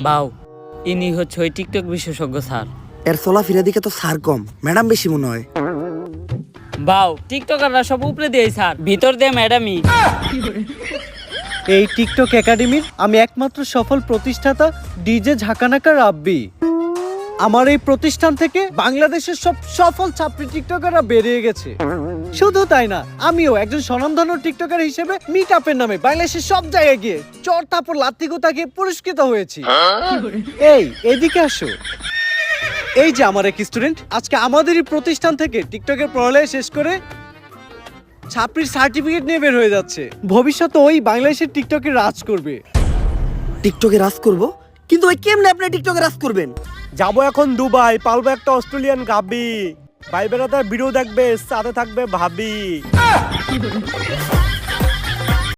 বাউ, ইনি হচ্ছে ওই টিকটক বিশেষজ্ঞ স্যার। এর চলাফেরা দিকে তো স্যার কম, ম্যাডাম বেশি মনে হয়। বাউ, টিকটকাররা সব উপরে দিয়ে স্যার, ভিতর দিয়ে ম্যাডামই। এই টিকটক একাডেমির আমি একমাত্র সফল প্রতিষ্ঠাতা ডিজে ঝাঁকানাকা রাব্বি। আমার এই প্রতিষ্ঠান থেকে বাংলাদেশের সব সফল ছাত্রী টিকটকাররা বেরিয়ে গেছে। শুধু তাই না, আমিও একজন স্বনামধন্য টিকটকার হিসেবে মিট আপের নামে বাংলাদেশের সব জায়গায় গিয়ে চর থাপড় লাত্তি গোতা গিয়ে পুরস্কৃত হয়েছি। এই এদিকে আসো। এই যে আমার এক স্টুডেন্ট আজকে আমাদেরই প্রতিষ্ঠান থেকে টিকটকের পড়ালেখা শেষ করে ছাত্রীর সার্টিফিকেট নিয়ে বের হয়ে যাচ্ছে। ভবিষ্যতে ওই বাংলাদেশের টিকটকে রাজ করবে। টিকটকে রাজ করব? কিন্তু ওই কেমনে আপনি টিকটকে রাজ করবেন? যাবো এখন দুবাই, পালবো একটা অস্ট্রেলিয়ান গাবি, ভাই বেড়াতার ভিডিও দেখবে, সাথে থাকবে ভাবি।